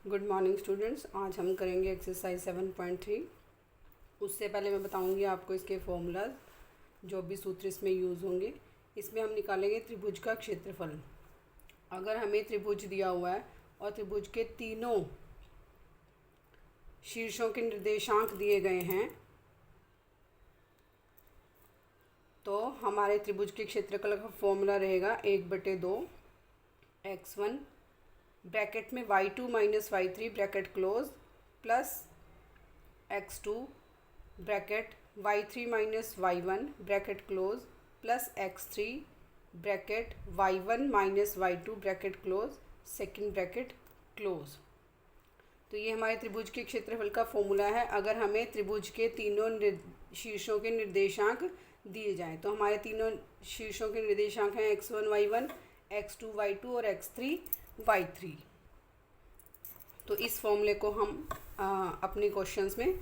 Good morning students. आज हम करेंगे एक्सरसाइज 7.3। उससे पहले मैं बताऊंगी आपको इसके फॉर्मूलाज, जो भी सूत्र इसमें यूज़ होंगे। इसमें हम निकालेंगे त्रिभुज का क्षेत्रफल। अगर हमें त्रिभुज दिया हुआ है और त्रिभुज के तीनों शीर्षों के निर्देशांक दिए गए हैं, तो हमारे त्रिभुज के क्षेत्रफल का फॉर्मूला रहेगा 1/2 x1 ब्रैकेट में y2 minus y3 bracket close plus x2 bracket y3 minus y1 bracket close plus x3 bracket y1 minus y2 bracket close second bracket close. तो ये हमारे त्रिभुज के क्षेत्रफल का फॉर्मूला है। अगर हमें त्रिभुज के तीनों शीर्षों के निर्देशांक दिए जाएं, तो हमारे तीनों शीर्षों के निर्देशांक हैं x1 y1, x2 y2 और x3 y3। तो इस फॉर्मूले को हम अपने क्वेश्चंस में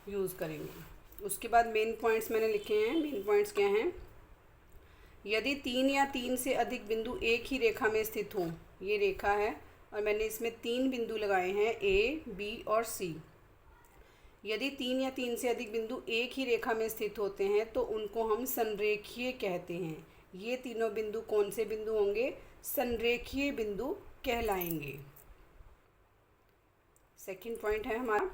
यूज़ करेंगे। उसके बाद मेन पॉइंट्स मैंने लिखे हैं। मेन पॉइंट्स क्या हैं? यदि 3 या 3 से अधिक बिंदु एक ही रेखा में स्थित हों, ये रेखा है और मैंने इसमें 3 बिंदु लगाए हैं A, B और C। यदि 3 या 3 से अधिक बिंदु एक ही रेखा में स्थित होते हैं तो उनको हम संरेखीय कहते हैं। ये तीनों बिंदु कौन से बिंदु होंगे? संरेखीय बिंदु कहलाएंगे। सेकंड पॉइंट है हमारा,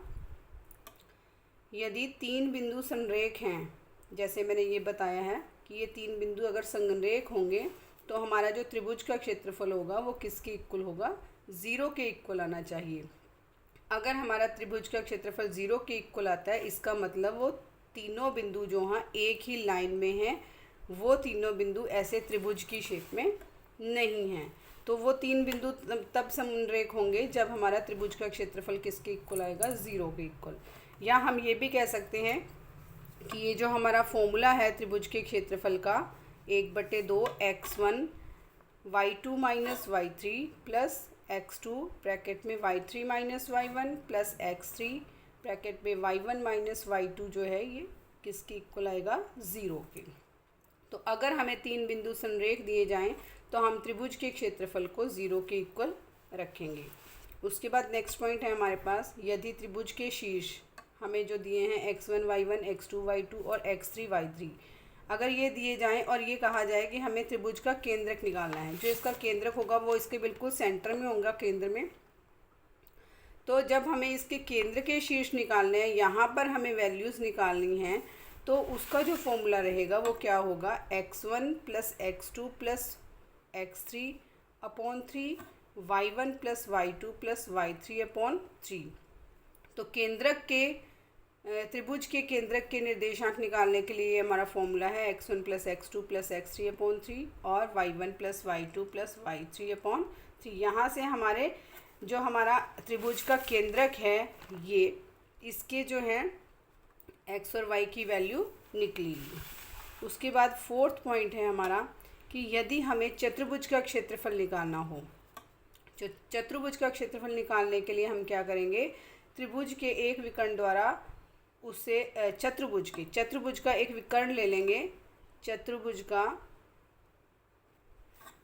यदि 3 बिंदु संरेख हैं, जैसे मैंने ये बताया है कि ये 3 बिंदु अगर संरेख होंगे तो हमारा जो त्रिभुज का क्षेत्रफल होगा वो किसके इक्वल होगा? 0 के इक्वल आना चाहिए। अगर हमारा त्रिभुज का क्षेत्रफल 0 के इक्वल आता है, इसका मतलब वो तीनों बिंदु जो हाँ एक ही लाइन में हैं, वो तीनों बिंदु ऐसे त्रिभुज की शेप में नहीं हैं। तो वो 3 बिंदु तब समरेख होंगे जब हमारा त्रिभुज का क्षेत्रफल किसके इक्वल आएगा? 0 के इक्वल। या हम ये भी कह सकते हैं कि ये जो हमारा फॉर्मूला है त्रिभुज के क्षेत्रफल का 1/2 x1 y2 minus y3 plus x2 bracket में y3 minus y1 plus x3 bracket में y1 माइनस y2 जो है ये किसके इक्वल आएगा? 0 के। तो अगर हमें 3 बिंदु संरेख दिए जाएं तो हम त्रिभुज के क्षेत्रफल को 0 के इक्वल रखेंगे। उसके बाद नेक्स्ट पॉइंट है हमारे पास, यदि त्रिभुज के शीर्ष हमें जो दिए हैं x1 y1 x2 y2 और x3 y3, अगर ये दिए जाएं और ये कहा जाए कि हमें त्रिभुज का केंद्रक निकालना है, जो इसका केंद्रक होगा वो इसके बिल्कुल सेंटर में होगा, केंद्र में। तो जब हमें इसके केंद्र के शीर्ष निकालने हैं, यहाँ पर हमें वैल्यूज़ निकालनी हैं, तो उसका जो फॉर्मूला रहेगा वो क्या होगा? x1 plus x2 plus x3 upon 3 y1 plus y2 plus y3 upon 3। तो केंद्रक के त्रिभुज के केंद्रक के निर्देशांक निकालने के लिए हमारा फॉर्मूला है x1 plus x2 plus x3 upon 3 और y1 plus y2 plus y3 upon 3। यहाँ से हमारे जो हमारा त्रिभुज का केंद्रक है, ये इसके जो हैं x और y की वैल्यू निकलेगी। उसके बाद फोर्थ पॉइंट है हमारा कि यदि हमें चतुर्भुज का क्षेत्रफल निकालना हो, चतुर्भुज का क्षेत्रफल निकालने के लिए हम क्या करेंगे? त्रिभुज के एक विकर्ण द्वारा उसे चतुर्भुज का एक विकर्ण ले लेंगे। चतुर्भुज का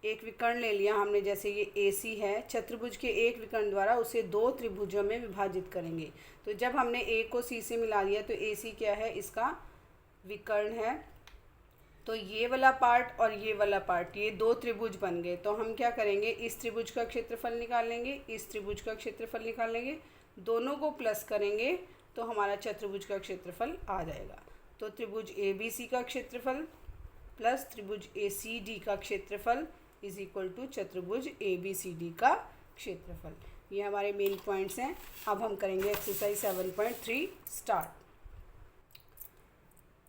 एक विकर्ण ले लिया हमने, जैसे ये AC है। चतुर्भुज के एक विकर्ण द्वारा उसे 2 त्रिभुजों में विभाजित करेंगे। तो जब हमने A को C से मिला दिया तो AC क्या है? इसका विकर्ण है। तो ये वाला पार्ट और ये वाला पार्ट, ये 2 त्रिभुज बन गए। तो हम क्या करेंगे? इस त्रिभुज का क्षेत्रफल निकालेंगे, इस त्रिभुज का क्षेत्रफल निकालेंगे, दोनों को प्लस करेंगे तो हमारा चतुर्भुज का क्षेत्रफल आ जाएगा। तो त्रिभुज ABC का क्षेत्रफल प्लस त्रिभुज ACD का क्षेत्रफल इज इक्वल टू चतुर्भुज ABCD का क्षेत्रफल। ये हमारे मेन पॉइंट्स हैं। अब हम करेंगे एक्सरसाइज 7.3 स्टार्ट।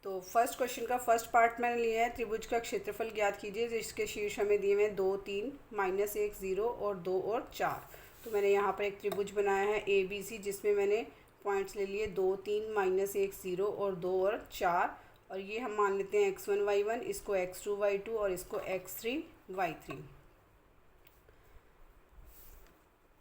तो फर्स्ट क्वेश्चन का फर्स्ट पार्ट मैंने लिया है, त्रिभुज का क्षेत्रफल ज्ञात कीजिए जिसके शीर्ष हमें दिए हुए हैं 2 3 -1 0 और 2 और 4। तो मैंने यहाँ पर एक त्रिभुज बनाया है ABC, जिसमें मैंने पॉइंट्स ले लिए 2 3 -1 0 और 2 और 4। और ये हम मान लेते हैं x1 y1, इसको x2 y2 और इसको x3 y3।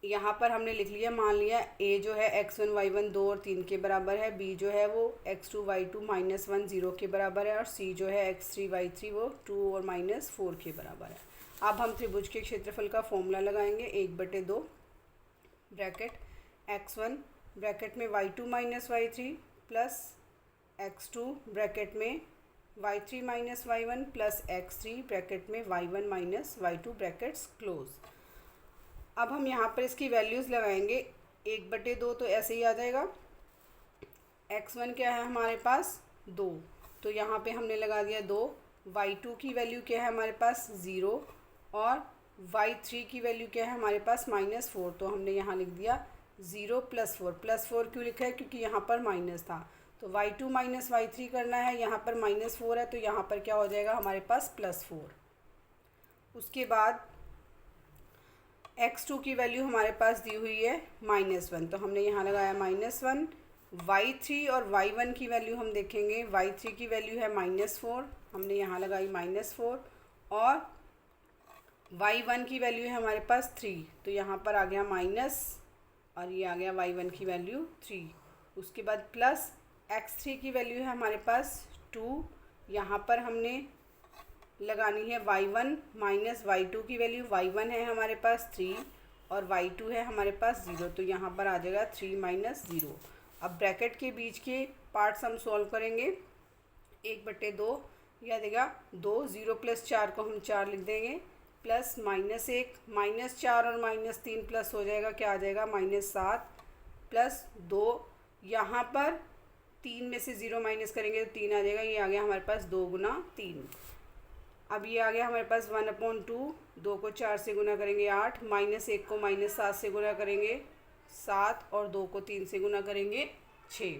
यहाँ पर हमने लिख लिया, मान लिया A जो है x1 y1 2 और 3 के बराबर है, B जो है वो x2 y2 -1 0 के बराबर है और C जो है x3 y3 वो 2 और -4 के बराबर है। अब हम त्रिभुज के क्षेत्रफल का फॉर्मूला लगाएंगे 1/2 ब्रैकेट x1 ब्रैकेट में y2 minus y3 plus x2 bracket में y3 minus y1 plus x3 bracket में y1 minus y2 brackets close. अब हम यहाँ पर इसकी वैल्यूज़ लगाएंगे। 1/2 तो ऐसे ही आ जाएगा। x1 क्या है हमारे पास 2, तो यहाँ पे हमने लगा दिया 2। y2 की वैल्यू क्या है हमारे पास 0 और y3 की वैल्यू क्या है हमारे पास -4, तो हमने यहाँ लिख दिया 0 + 4। +4 क्यों लिखा है? क्योंकि यहाँ पर माइनस था, तो y2 माइनस y3 करना है। यहाँ पर -4 है, तो यहाँ पर क्या हो जाएगा हमारे पास +4। उसके बाद x2 की वैल्यू हमारे पास दी हुई है -1, तो हमने यहाँ लगाया -1। y3 और y1 की वैल्यू हम देखेंगे। y3 की वैल्यू है -4, हमने यहाँ लगाई -4, और y1 की वैल्यू है हमारे पास 3, तो यहाँ पर आ गया माइनस, और ये आ गया y1 की वैल्यू 3। उसके बाद प्लस x3 की वैल्यू है हमारे पास 2, यहाँ पर हमने लगानी है y1 माइनस y2 की वैल्यू। y1 है हमारे पास 3 और y2 है हमारे पास 0, तो यहाँ पर आ जाएगा 3 - 0। अब ब्रैकेट के बीच के पार्ट्स हम सॉल्व करेंगे। 1/2 यह देगा 2, 0 + 4 को हम 4 लिख देंगे, प्लस -1 -4 और -3 प्लस हो जाएगा, क्या आ जाएगा -7 प्लस 2। यहाँ पर 3 में से 0 माइनस करेंगे तो 3 आ जाएगा। ये आ गया हमारे पास 2 × 3। अब ये आ गया हमारे पास 1/2। 2 को 4 से गुना करेंगे 8, -1 को -7 से गुना करेंगे 7, और 2 को 3 से गुना करेंगे 6,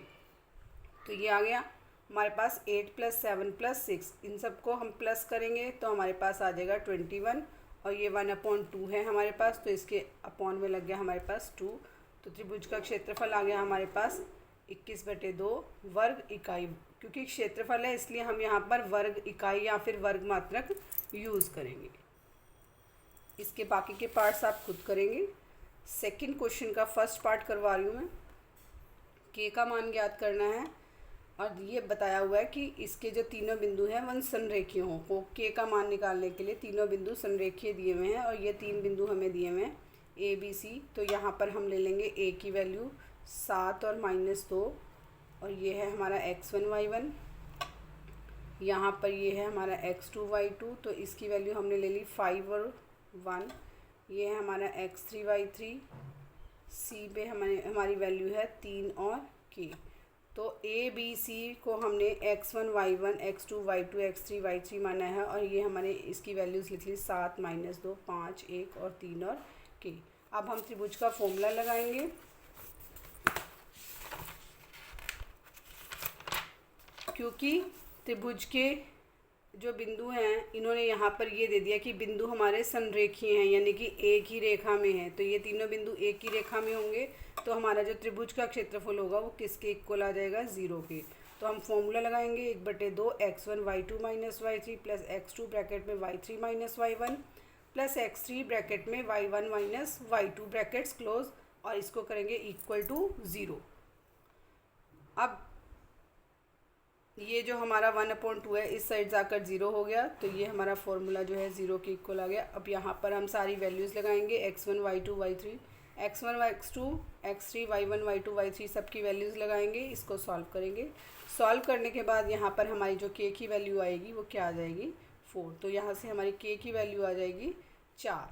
तो ये आ गया हमारे पास 8 + 7 + 6। इन सबको हम प्लस करेंगे तो हमारे पास आ जाएगा 21, और ये 1/2 है हमारे पास, तो इसके अपॉन में लग गया हमारे पास 2। तो त्रिभुज का क्षेत्रफल आ गया हमारे पास 21/2 वर्ग इकाई। क्योंकि क्षेत्रफल है इसलिए हम यहाँ पर वर्ग इकाई या फिर वर्ग मात्रक यूज़ करेंगे। इसके बाकी के पार्ट्स आप खुद करेंगे। सेकंड क्वेश्चन का फर्स्ट पार्ट करवा रही हूँ मैं। के का मान ज्ञात करना है, और ये बताया हुआ है कि इसके जो तीनों बिंदु हैं वन संरेखीय हों। को के का मान निकालने के लिए तीनों बिंदु संरेखीय दिए हुए हैं, और ये 3 बिंदु हमें दिए हुए हैं A B C। तो यहाँ पर हम ले लेंगे A की वैल्यू 7 और -2, और ये है हमारा x1 y1। यहाँ पर ये है हमारा x2 y2, तो इसकी वैल्यू हमने ले ली 5 और 1। ये है हमारा x3 y3। C पे हमारी वैल्यू है 3 और k। तो A B C को हमने x1 y1 x2 y2 x3 y3 माना है, और ये हमारे इसकी वैल्यूज़ लिख ली 7 -2 5 1 और 3 और k। अब हम त्रिभुज का फॉर्मूला लगाएंगे। क्योंकि त्रिभुज के जो बिंदु हैं इन्होंने यहाँ पर ये दे दिया कि बिंदु हमारे संरेखीय हैं, यानी कि एक ही रेखा में हैं, तो ये तीनों बिंदु एक ही रेखा में होंगे, तो हमारा जो त्रिभुज का क्षेत्रफल होगा वो किसके इक्वल आ जाएगा 0 के। तो हम फॉर्मूला लगाएंगे 1/2 x1 y2 minus y3 plus x2 bracket में y3 minus y1 plus x3 bracket में y1 minus y2 brackets close, और इसको करेंगे इक्वल टू 0। अब ये जो हमारा 1/2 है इस साइड जाकर 0 हो गया, तो ये हमारा फॉर्मूला जो है 0 के इक्वल आ गया। अब यहाँ पर हम सारी वैल्यूज़ लगाएंगे x1 y2 y3 x1 x2 x3 y1 y2 y3 सब की वैल्यूज़ लगाएंगे। इसको सॉल्व करेंगे। सॉल्व करने के बाद यहाँ पर हमारी जो k की वैल्यू आएगी वो क्या आ जाएगी 4, तो यहाँ से हमारी k की वैल्यू आ जाएगी 4।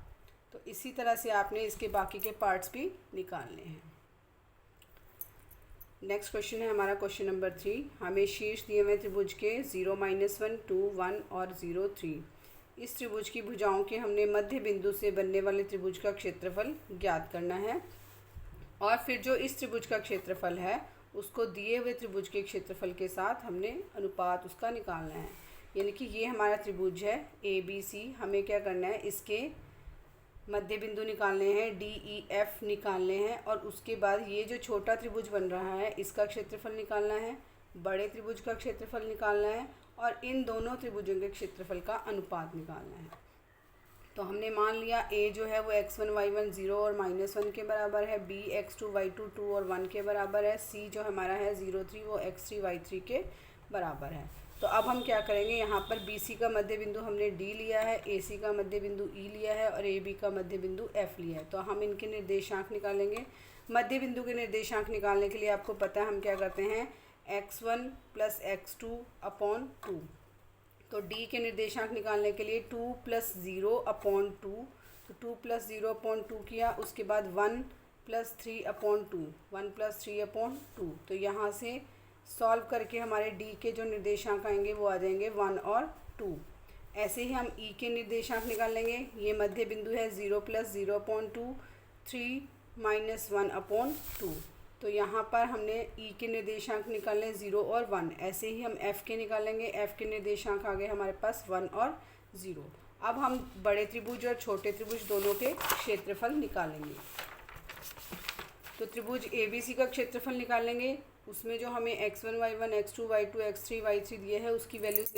तो इसी तरह से आपने इसके बाकी के पार्ट्स भी निकालने हैं। नेक्स्ट क्वेश्चन है हमारा क्वेश्चन नंबर 3। हमें शीर्ष दिए हुए त्रिभुज के 0 -1 2 1 और 0 3 इस त्रिभुज की भुजाओं के हमने मध्य बिंदु से बनने वाले त्रिभुज का क्षेत्रफल ज्ञात करना है, और फिर जो इस त्रिभुज का क्षेत्रफल है उसको दिए हुए त्रिभुज के क्षेत्रफल के साथ हमने अनुपात उसका निकालना है। यानी कि ये हमारा त्रिभुज है ABC, हमें क्या करना है इसके मध्य बिंदु निकालने हैं, DEF निकालने हैं, और उसके बाद ये जो छोटा त्रिभुज बन रहा है इसका क्षेत्रफल निकालना है, बड़े त्रिभुज का क्षेत्रफल निकालना है, और इन दोनों त्रिभुजों के क्षेत्रफल का अनुपात निकालना है। तो हमने मान लिया A जो है वो x1 y1 0 और -1 के बराबर है, B x2 y2 2 और 1 के बराबर है, C जो हमारा है 0 3 वो x3 y3 के बराबर है। तो अब हम क्या करेंगे, यहाँ पर BC का मध्य बिंदु हमने D लिया है, AC का मध्य बिंदु E लिया है और AB का मध्य बिंदु F लिया है। तो हम इनके निर्देशांक निकालेंगे। मध्य बिंदु के निर्देशांक निकालने के लिए आपको पता है हम क्या करते हैं, x1 + x2 / 2। तो D के निर्देशांक निकालने के लिए 2 + 0/2, तो 2 + 0/2 किया, उसके बाद 1 + 3/2, 1 + 3/2। तो यहाँ से सॉल्व करके हमारे D के जो निर्देशांक आएंगे वो आ जाएंगे 1 और 2। ऐसे ही हम E के निर्देशांक निकाल लेंगे। ये मध्य बिंदु है 0 + 0/2, 3 - 1/2। तो यहाँ पर हमने E के निर्देशांक निकाले 0 और 1। ऐसे ही हम F के निकालेंगे। F के निर्देशांक आ गए हमारे पास 1 और 0। अब हम बड़े त्रिभुज और छोटे त्रिभुज दोनों के क्षेत्रफल निकालेंगे। तो त्रिभुज ABC का क्षेत्रफल निकालेंगे। उसमें जो हमें x1 y1 x2 y2 x3 y3 दिए हैं उसकी वैल्यूज़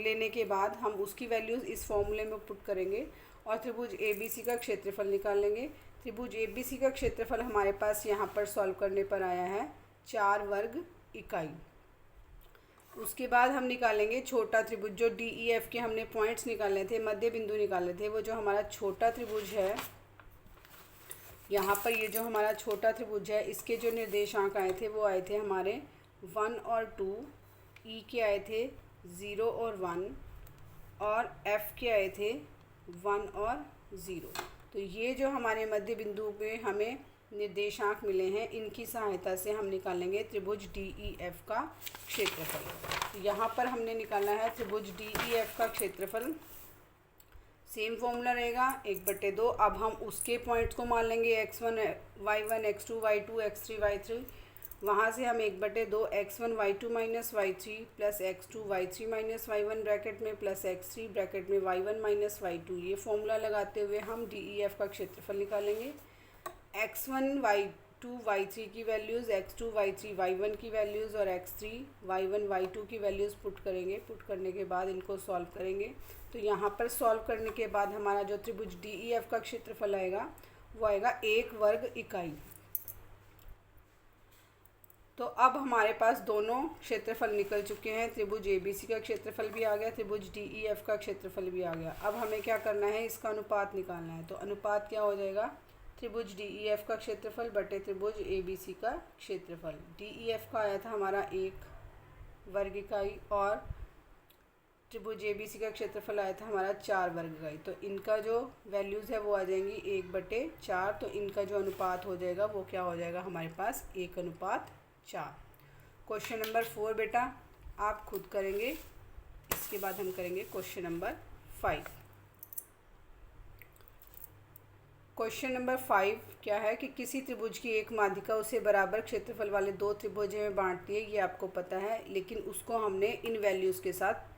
लेने के बाद हम उसकी वैल्यूज़ इस फॉर्मूले में पुट करेंगे और त्रिभुज ABC का क्षेत्रफल निकालेंगे। त्रिभुज ABC का क्षेत्रफल हमारे पास यहाँ पर सॉल्व करने पर आया है 4 वर्ग इकाई। उसके बाद हम निकालेंगे छोटा त्रिभुज, जो DEF के हमने पॉइंट्स निकाले थे, मध्य बिंदु निकाले थे। वो जो हमारा छोटा त्रिभुज है, यहाँ पर ये जो हमारा छोटा त्रिभुज है, इसके जो निर्देशांक आए थे वो आए थे हमारे 1 और 2, E के आए थे 0 और 1 और F के आए थे 1 और 0। तो ये जो हमारे मध्य बिंदु के हमें निर्देशांक मिले हैं, इनकी सहायता से हम निकालेंगे त्रिभुज DEF का क्षेत्रफल। यहाँ पर हमने निकाला है त्रिभुज DEF का क्षेत्रफल। सेम फॉर्मूला रहेगा 1/2। अब हम उसके पॉइंट्स को मान लेंगे, x1 y1 x2 y2 x3 y3। वहाँ से हम 1/2 x1 y2 - y3 + x2 y3 - y1 bracket में प्लस x3 ब्रैकेट में y1 - y2, ये फॉर्मूला लगाते हुए हम DEF का क्षेत्रफल निकालेंगे। x1 y2 y3 की वैल्यूज़, x2 y3 y1 की वैल्यूज़ और x3 y1 y2 की वैल्यूज़ पुट करेंगे। पुट करने के बाद इनको सॉल्व करेंगे। तो यहाँ पर सॉल्व करने के बाद हमारा जो त्रिभुज DEF का क्षेत्रफल आएगा वो आएगा 1 वर्ग इकाई। तो अब हमारे पास दोनों क्षेत्रफल निकल चुके हैं। त्रिभुज ABC का क्षेत्रफल भी आ गया, त्रिभुज DEF का क्षेत्रफल भी आ गया। अब हमें क्या करना है, इसका अनुपात निकालना है। तो अनुपात क्या हो जाएगा, त्रिभुज DEF का क्षेत्रफल बटे त्रिभुज ABC का क्षेत्रफल। DEF का आया था हमारा 1 वर्ग इकाई और त्रिभुज ABC का क्षेत्रफल आया था हमारा 4 वर्ग इकाई। तो इनका जो वैल्यूज़ है वो आ जाएंगी 1/4। तो इनका जो अनुपात हो जाएगा वो क्या हो जाएगा हमारे पास 1/4। क्वेश्चन नंबर 4 बेटा आप खुद करेंगे। इसके बाद हम करेंगे क्वेश्चन नंबर 5। क्वेश्चन नंबर 5 क्या है कि किसी त्रिभुज की एक माध्यिका उसे बराबर क्षेत्रफल वाले 2 त्रिभुजों में बांटती है। ये आपको पता है, लेकिन उसको हमने इन वैल्यूज़ के साथ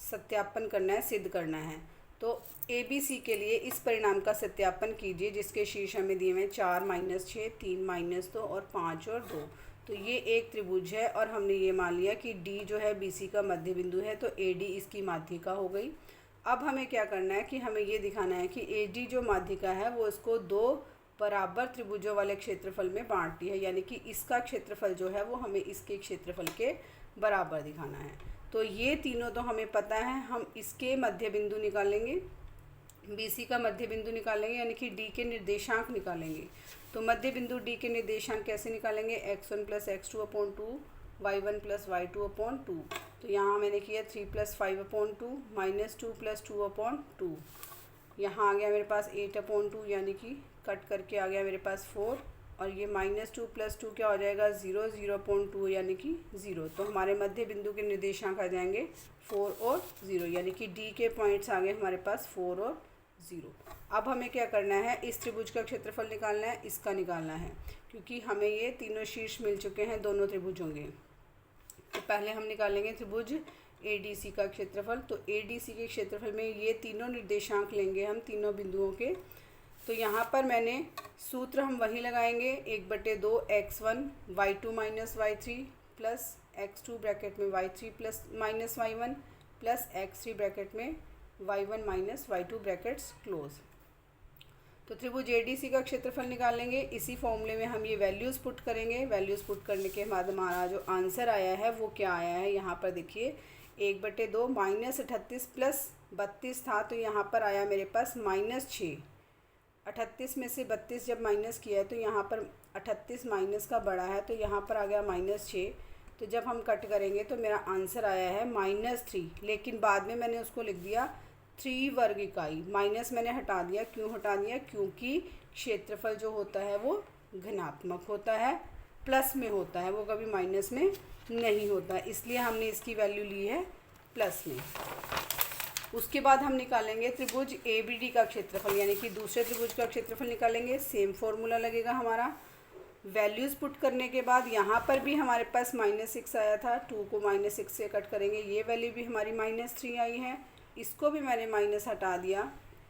सत्यापन करना है, सिद्ध करना है। तो ABC के लिए इस परिणाम का सत्यापन कीजिए जिसके शीर्ष हमें दिए हुए 4 - 6 3 - 2 और 5 और 2। तो ये एक त्रिभुज है और हमने ये मान लिया कि D जो है BC का मध्य बिंदु है, तो AD इसकी माध्यिका हो गई। अब हमें क्या करना है कि हमें ये दिखाना है कि AD जो माध्यिका है वो इसको 2 बराबर त्रिभुजों वाले क्षेत्रफल में बांटती है, यानी कि इसका क्षेत्रफल जो है वो हमें इसके क्षेत्रफल के बराबर दिखाना है। तो ये तीनों तो हमें पता है, हम इसके मध्य बिंदु निकालेंगे, BC का मध्य बिंदु निकालेंगे, यानी कि D के निर्देशांक निकालेंगे। तो मध्य बिंदु D के निर्देशांक कैसे निकालेंगे, x1 + x2/2 y1 + y2/2। तो यहाँ मैंने किया 3 + 5/2 -2 + 2/2। यहाँ आ गया मेरे पास 8/2, यानी कि कट करके आ गया मेरे पास 4 और ये -2 + 2 क्या हो जाएगा 0 0/2, यानी कि 0। तो हमारे मध्य बिंदु के निर्देशांक आ जाएंगे 4 और 0, यानी कि D के पॉइंट्स आ गए हमारे पास 4 और 0। अब हमें क्या करना है, इस त्रिभुज का क्षेत्रफल निकालना है, इसका निकालना है, क्योंकि हमें ये तीनों शीर्ष मिल चुके हैं दोनों त्रिभुजों के। तो पहले हम निकालेंगे त्रिभुज ADC का क्षेत्रफल। तो ADC के क्षेत्रफल में ये तीनों निर्देशांक लेंगे हम तीनों बिंदुओं के। तो यहाँ पर मैंने सूत्र हम वही लगाएंगे 1/2 x1 y2 - y3 plus x2 bracket में y3 + y1 plus x3 bracket में y1 - y2 ब्रैकेट्स क्लोज। तो त्रिभुज ADC का क्षेत्रफल निकालेंगे। इसी फॉर्मूले में हम ये वैल्यूज़ पुट करेंगे। वैल्यूज़ पुट करने के बाद हमारा जो आंसर आया है वो क्या आया है, यहाँ पर देखिए 1/2 -38 प्लस 32 था, तो यहाँ पर आया मेरे पास -6। 38 में से 32 जब माइनस किया है तो यहाँ पर 38 माइनस का बड़ा है, तो यहाँ पर आ गया -6। तो जब हम कट करेंगे तो मेरा आंसर आया है -3, लेकिन बाद में मैंने उसको लिख दिया 3 वर्ग इकाई। माइनस मैंने हटा दिया, क्यों हटा दिया, क्योंकि क्षेत्रफल जो होता है वो घनात्मक होता है, प्लस में होता है, वो कभी माइनस में नहीं होता, इसलिए हमने इसकी वैल्यू ली है प्लस में। उसके बाद हम निकालेंगे त्रिभुज ABD का क्षेत्रफल, यानी कि दूसरे त्रिभुज का क्षेत्रफल निकालेंगे। सेम फॉर्मूला लगेगा हमारा। वैल्यूज़ पुट करने के बाद यहाँ पर भी हमारे पास -6 आया था, 2 को -6 से कट करेंगे, ये वैल्यू भी हमारी -3 आई है, इसको भी मैंने माइनस हटा दिया,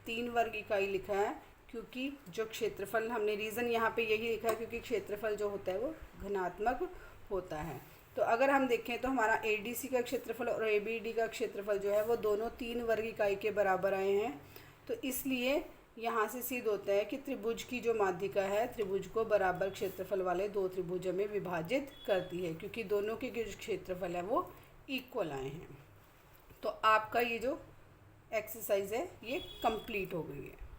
3 वर्ग इकाई लिखा है, क्योंकि जो क्षेत्रफल हमने रीज़न यहाँ पे यही लिखा है, क्योंकि क्षेत्रफल जो होता है वो घनात्मक होता है। तो अगर हम देखें तो हमारा ADC का क्षेत्रफल और ABD का क्षेत्रफल जो है वो दोनों 3 वर्ग इकाई के बराबर आए हैं। तो इसलिए यहाँ से सिद्ध होता है कि त्रिभुज की जो माध्यिका है त्रिभुज को बराबर क्षेत्रफल वाले 2 त्रिभुजों में विभाजित करती है, क्योंकि दोनों के जो क्षेत्रफल है वो इक्वल आए हैं। तो आपका ये जो एक्सरसाइज है ये कंप्लीट हो गई है।